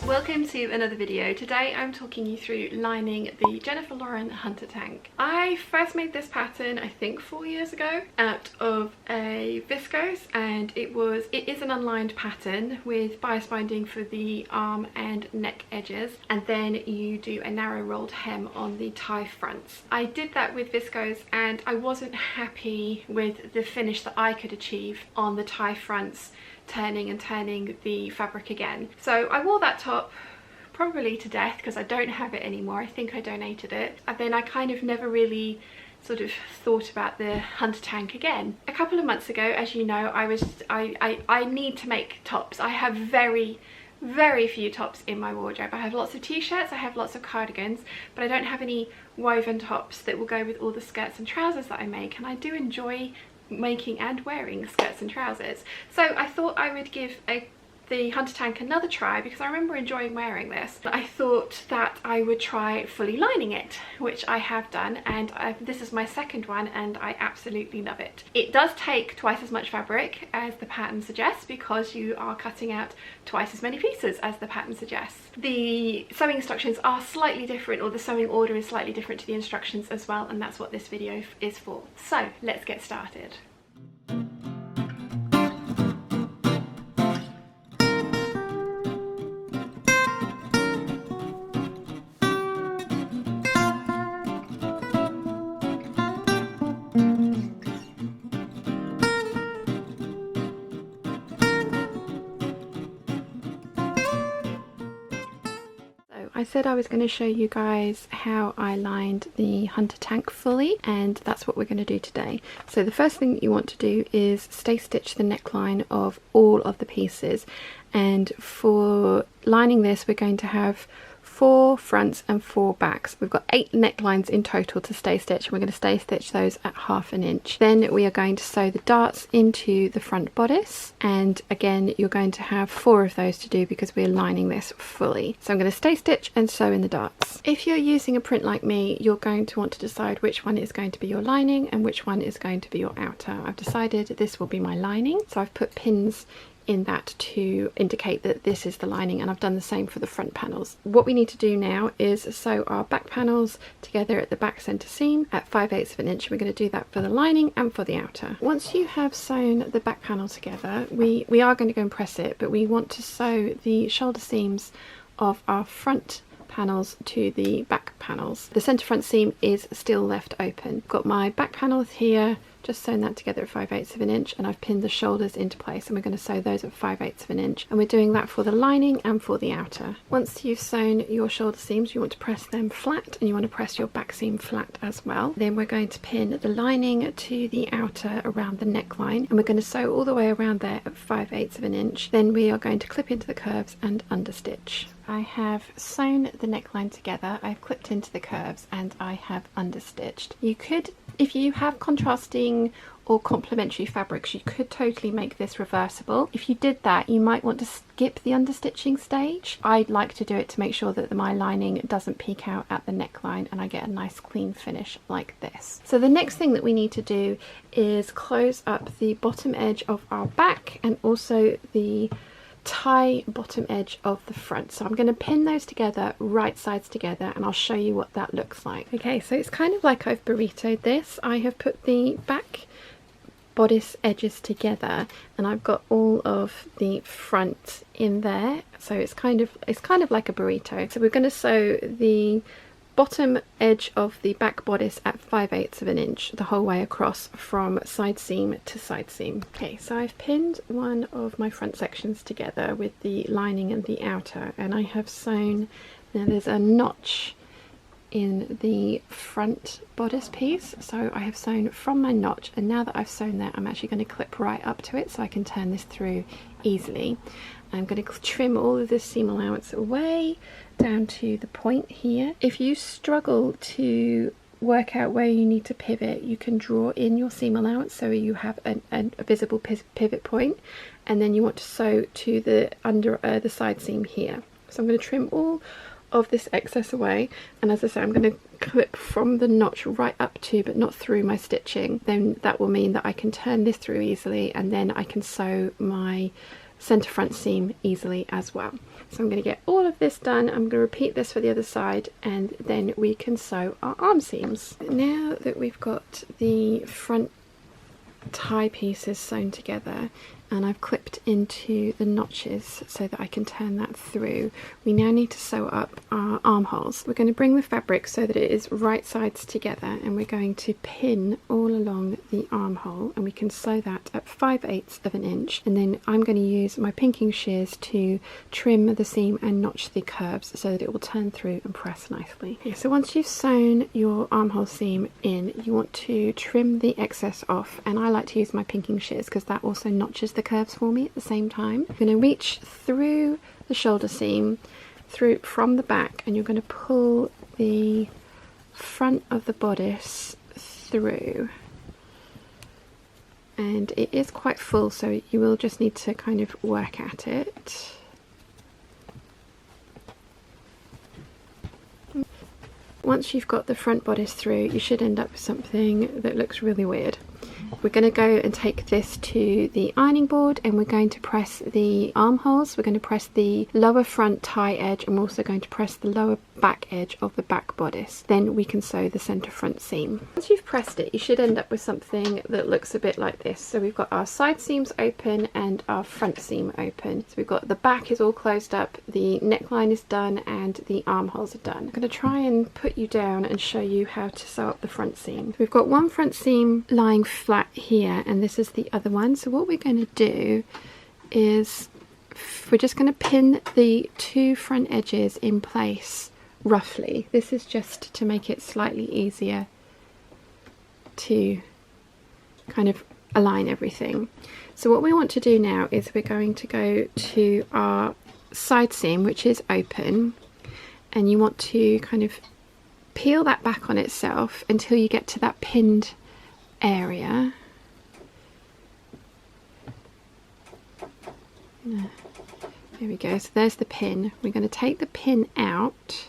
Welcome to another video. Today I'm talking you through lining the Jennifer Lauren Hunter tank. I first made this pattern I think 4 years ago out of a viscose, and it is an unlined pattern with bias binding for the arm and neck edges, and then you do a narrow rolled hem on the tie fronts. I did that with viscose and I wasn't happy with the finish that I could achieve on the tie fronts, turning and turning the fabric again. So I wore that top probably to death because I don't have it anymore. I think I donated it, and then I kind of never really sort of thought about the Hunter tank again. A couple of months ago, as you know, I need to make tops. I have very few tops in my wardrobe. I have lots of t-shirts, I have lots of cardigans, but I don't have any woven tops that will go with all the skirts and trousers that I make, and I do enjoy making and wearing skirts and trousers. So I thought I would give the Hunter tank another try because I remember enjoying wearing this. I thought that I would try fully lining it, which I have done, and this is my second one and I absolutely love it. It does take twice as much fabric as the pattern suggests because you are cutting out twice as many pieces as the pattern suggests. The sewing instructions are slightly different, or the sewing order is slightly different to the instructions as well, and that's what this video is for. So let's get started. I said I was going to show you guys how I lined the Hunter tank fully, and that's what we're going to do today. So the first thing that you want to do is stay stitch the neckline of all of the pieces, and for lining this we're going to have 4 fronts and 4 backs. We've got 8 necklines in total to stay stitch, and we're going to stay stitch those at 1/2 inch. Then we are going to sew the darts into the front bodice, and again you're going to have 4 of those to do because we're lining this fully. So I'm going to stay stitch and sew in the darts. If you're using a print like me, you're going to want to decide which one is going to be your lining and which one is going to be your outer. I've decided this will be my lining, so I've put pins in that to indicate that this is the lining, and I've done the same for the front panels. What we need to do now is sew our back panels together at the back centre seam at 5/8 of an inch. We're going to do that for the lining and for the outer. Once you have sewn the back panel together, we are going to go and press it, but we want to sew the shoulder seams of our front panels to the back panels. The centre front seam is still left open. I've got my back panels here, just sewn that together at 5/8 of an inch, and I've pinned the shoulders into place, and we're going to sew those at 5/8 of an inch, and we're doing that for the lining and for the outer. Once you've sewn your shoulder seams, you want to press them flat, and you want to press your back seam flat as well. Then we're going to pin the lining to the outer around the neckline, and we're going to sew all the way around there at 5/8 of an inch. Then we are going to clip into the curves and understitch. I have sewn the neckline together, I've clipped into the curves, and I have understitched. You could, if you have contrasting or complementary fabrics, you could totally make this reversible. If you did that, you might want to skip the understitching stage. I'd like to do it to make sure that my lining doesn't peek out at the neckline and I get a nice clean finish like this. So the next thing that we need to do is close up the bottom edge of our back and also the tie bottom edge of the front. So I'm going to pin those together, right sides together, and I'll show you what that looks like. Okay, so it's kind of like I've burritoed this. I have put the back bodice edges together and I've got all of the front in there, so it's kind of like a burrito. So we're going to sew the bottom edge of the back bodice at 5/8 of an inch the whole way across from side seam to side seam. Okay, so I've pinned one of my front sections together with the lining and the outer, and I have sewn, now there's a notch in the front bodice piece, so I have sewn from my notch, and now that I've sewn that, I'm actually going to clip right up to it so I can turn this through easily. I'm going to trim all of this seam allowance away down to the point here. If you struggle to work out where you need to pivot, you can draw in your seam allowance so you have a visible pivot point, and then you want to sew to the under the side seam here. So I'm going to trim all of this excess away, and as I say, I'm going to clip from the notch right up to but not through my stitching. Then that will mean that I can turn this through easily, and then I can sew my centre front seam easily as well. So I'm going to get all of this done. I'm going to repeat this for the other side, and then we can sew our arm seams. Now that we've got the front tie pieces sewn together and I've clipped into the notches so that I can turn that through, we now need to sew up our armholes. We're going to bring the fabric so that it is right sides together, and we're going to pin all along the armhole, and we can sew that at 5/8 of an inch, and then I'm going to use my pinking shears to trim the seam and notch the curves so that it will turn through and press nicely. Okay, so once you've sewn your armhole seam in, you want to trim the excess off, and I like to use my pinking shears because that also notches the curves for me at the same time. You're going to reach through the shoulder seam through from the back, and you're going to pull the front of the bodice through, and it is quite full, so you will just need to kind of work at it. Once you've got the front bodice through, you should end up with something that looks really weird. We're going to go and take this to the ironing board, and we're going to press the armholes. We're going to press the lower front tie edge, and we're also going to press the lower back edge of the back bodice. Then we can sew the centre front seam. Once you've pressed it, you should end up with something that looks a bit like this. So we've got our side seams open and our front seam open. So we've got the back is all closed up, the neckline is done, and the armholes are done. I'm going to try and put you down and show you how to sew up the front seam. We've got one front seam lying flat here, and this is the other one. So what we're going to do is we're just going to pin the two front edges in place roughly. This is just to make it slightly easier to kind of align everything. So what we want to do now is we're going to go to our side seam, which is open, and you want to kind of peel that back on itself until you get to that pinned area. There we go, so there's the pin. We're going to take the pin out,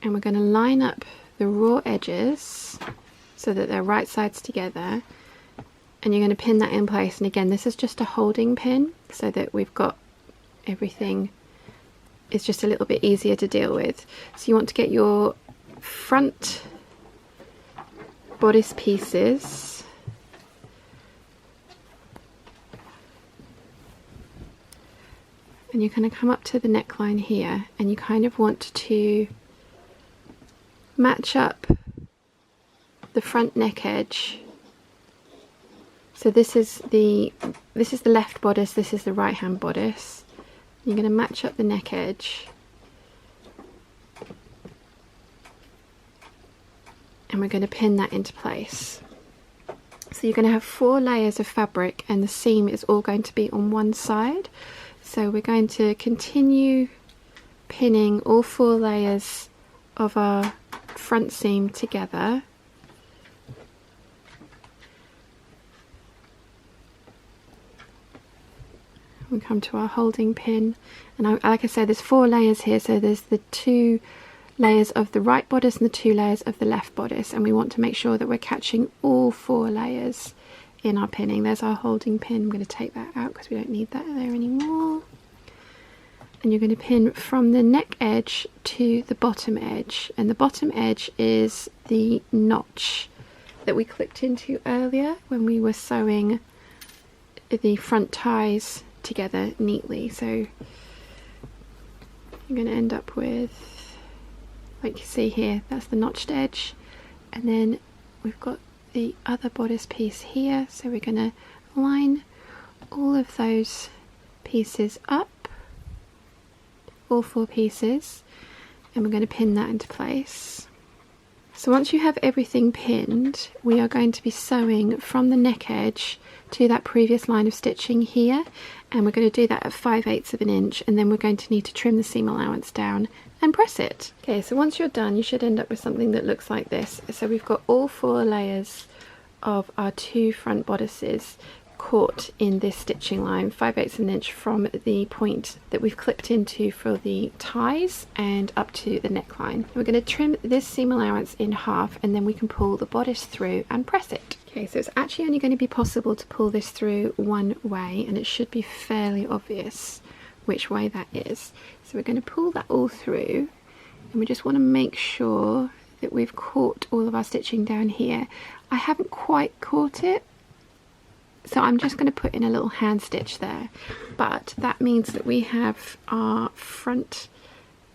and we're going to line up the raw edges so that they're right sides together, and you're going to pin that in place. And again, this is just a holding pin so that we've got everything, it's just a little bit easier to deal with. So you want to get your front bodice pieces and you're going to come up to the neckline here, and you kind of want to match up the front neck edge. So this is the left bodice, this is the right hand bodice. You're going to match up the neck edge, and we're going to pin that into place. So you're going to have 4 layers of fabric, and the seam is all going to be on one side. So we're going to continue pinning all 4 layers of our front seam together. We come to our holding pin, and like I said, there's 4 layers here, so there's the 2 layers of the right bodice and the 2 layers of the left bodice, and we want to make sure that we're catching all 4 layers in our pinning. There's our holding pin. I'm going to take that out because we don't need that there anymore. And you're going to pin from the neck edge to the bottom edge, and the bottom edge is the notch that we clipped into earlier when we were sewing the front ties together neatly. So you're going to end up with, like you see here, that's the notched edge, and then we've got the other bodice piece here, so we're going to line all of those pieces up, all 4 pieces, and we're going to pin that into place. So once you have everything pinned, we are going to be sewing from the neck edge to that previous line of stitching here, and we're going to do that at 5/8 of an inch, and then we're going to need to trim the seam allowance down and press it. Okay, so once you're done, you should end up with something that looks like this. So we've got all 4 layers of our 2 front bodices caught in this stitching line 5/8 of an inch from the point that we've clipped into for the ties and up to the neckline. We're going to trim this seam allowance in half, and then we can pull the bodice through and press it. Okay, so it's actually only going to be possible to pull this through one way, and it should be fairly obvious which way that is. So we're going to pull that all through, and we just want to make sure that we've caught all of our stitching down here. I haven't quite caught it, so I'm just going to put in a little hand stitch there, but that means that we have our front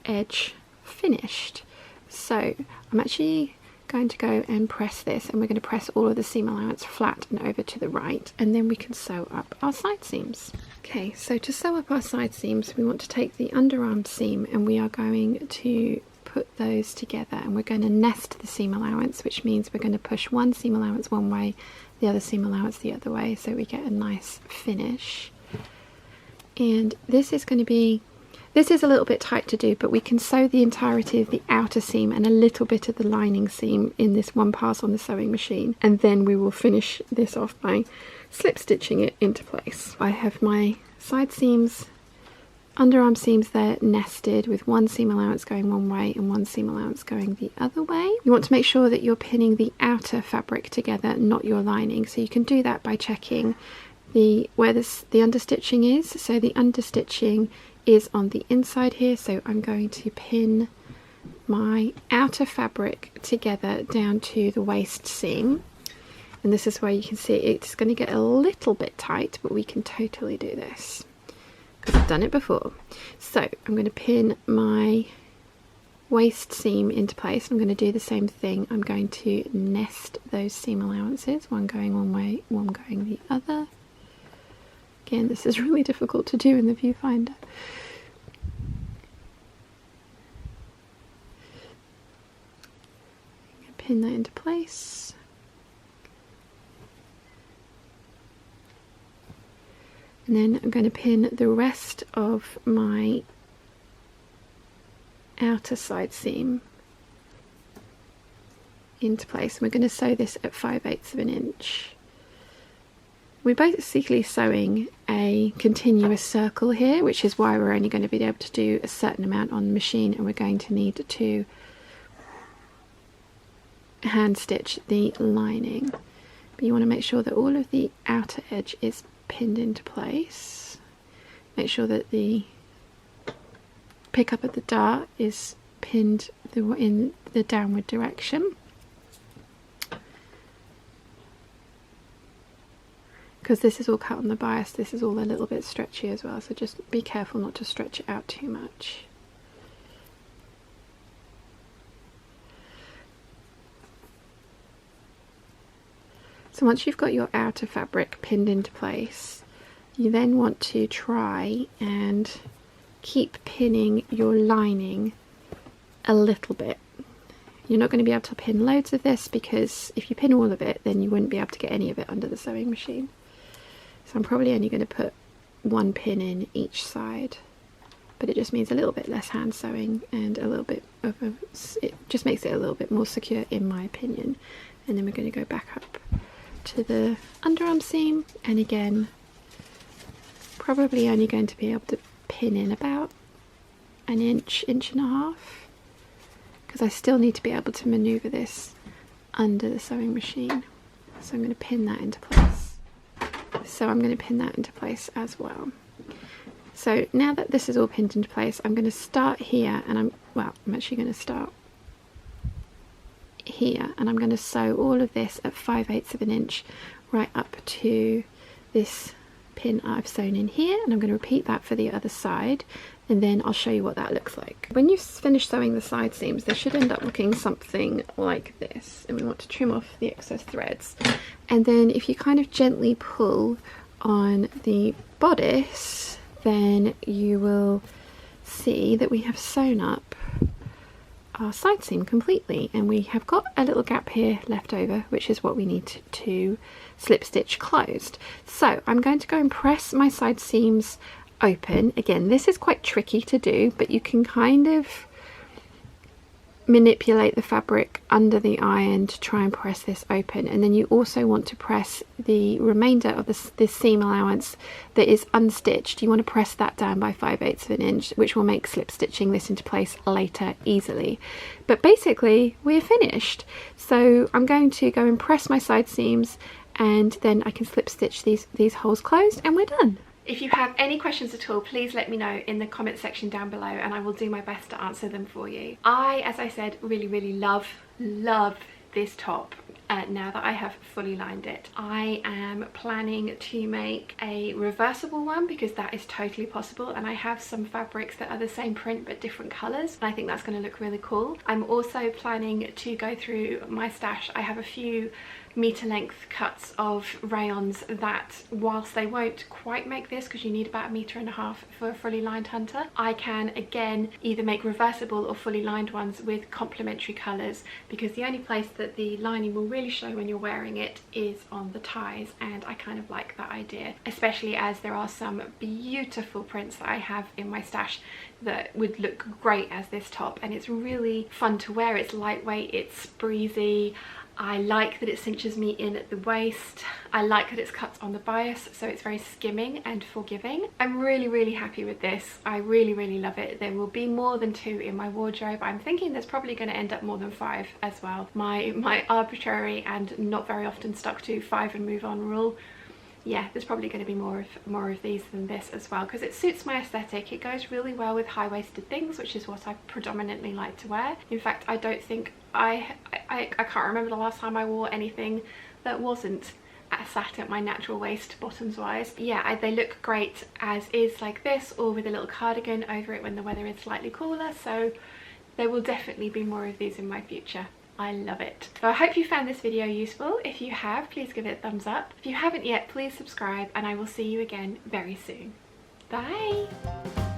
edge finished. So I'm actually going to go and press this, and we're going to press all of the seam allowance flat and over to the right, and then we can sew up our side seams. Okay, so to sew up our side seams, we want to take the underarm seam and we are going to put those together, and we're going to nest the seam allowance, which means we're going to push one seam allowance one way, the other seam allowance the other way, so we get a nice finish. And this is a little bit tight to do, but we can sew the entirety of the outer seam and a little bit of the lining seam in this one pass on the sewing machine, and then we will finish this off by slip stitching it into place. I have my side seams, underarm seams there nested with one seam allowance going one way and one seam allowance going the other way. You want to make sure that you're pinning the outer fabric together, not your lining, so you can do that by checking where the understitching is. So the understitching is on the inside here, so I'm going to pin my outer fabric together down to the waist seam, and this is where you can see it's going to get a little bit tight, but we can totally do this because I've done it before. So I'm going to pin my waist seam into place. I'm going to do the same thing. I'm going to nest those seam allowances, one going one way, one going the other. Again, this is really difficult to do in the viewfinder. Pin that into place. And then I'm going to pin the rest of my outer side seam into place. We're going to sew this at 5/8 of an inch. We're basically sewing a continuous circle here, which is why we're only going to be able to do a certain amount on the machine, and we're going to need to hand stitch the lining. But you want to make sure that all of the outer edge is pinned into place. Make sure that the pickup of the dart is pinned in the downward direction, because this is all cut on the bias. This is all a little bit stretchy as well, so just be careful not to stretch it out too much. So once you've got your outer fabric pinned into place, you then want to try and keep pinning your lining a little bit. You're not going to be able to pin loads of this, because if you pin all of it, then you wouldn't be able to get any of it under the sewing machine. So I'm probably only going to put one pin in each side, but it just means a little bit less hand sewing and a little bit of it just makes it a little bit more secure, in my opinion. And then we're going to go back up to the underarm seam, and again, probably only going to be able to pin in about an inch, inch and a half, because I still need to be able to maneuver this under the sewing machine. So I'm going to pin that into place. So I'm going to pin that into place as well. So now that this is all pinned into place, I'm going to start here, and I'm actually going to start here, and I'm going to sew all of this at 5/8 of an inch right up to this pin I've sewn in here, and I'm going to repeat that for the other side, and then I'll show you what that looks like. When you've finished sewing the side seams, they should end up looking something like this, and we want to trim off the excess threads. And then if you kind of gently pull on the bodice, then you will see that we have sewn up our side seam completely, and we have got a little gap here left over, which is what we need to slip stitch closed. So I'm going to go and press my side seams open. Again, this is quite tricky to do, but you can kind of manipulate the fabric under the iron to try and press this open, and then you also want to press the remainder of this seam allowance that is unstitched. You want to press that down by 5/8 of an inch, which will make slip stitching this into place later easily. But basically we're finished, so I'm going to go and press my side seams, and then I can slip stitch these holes closed, and we're done. If you have any questions at all, please let me know in the comment section down below, and I will do my best to answer them for you. As I said, really love this top. Now that I have fully lined it, I am planning to make a reversible one because that is totally possible, and I have some fabrics that are the same print but different colours, and I think that's going to look really cool. I'm also planning to go through my stash. I have a few meter length cuts of rayons that, whilst they won't quite make this because you need about 1.5 meters for a fully lined hunter, I can again either make reversible or fully lined ones with complementary colours, because the only place that the lining will really show when you're wearing it is on the ties, and I kind of like that idea, especially as there are some beautiful prints that I have in my stash that would look great as this top, and it's really fun to wear. It's lightweight, it's breezy. I like that it cinches me in at the waist. I like that it's cut on the bias, so it's very skimming and forgiving. I'm really happy with this. I really love it. There will be more than 2 in my wardrobe. I'm thinking there's probably going to end up more than 5 as well. My arbitrary and not very often stuck to 5 and move on rule. Yeah, there's probably going to be more of these than this as well, because it suits my aesthetic. It goes really well with high-waisted things, which is what I predominantly like to wear. In fact, I don't think I can't remember the last time I wore anything that wasn't sat at my natural waist bottoms wise. Yeah, they look great as is like this, or with a little cardigan over it when the weather is slightly cooler, so there will definitely be more of these in my future. I love it. So I hope you found this video useful. If you have, please give it a thumbs up. If you haven't yet, please subscribe, and I will see you again very soon. Bye!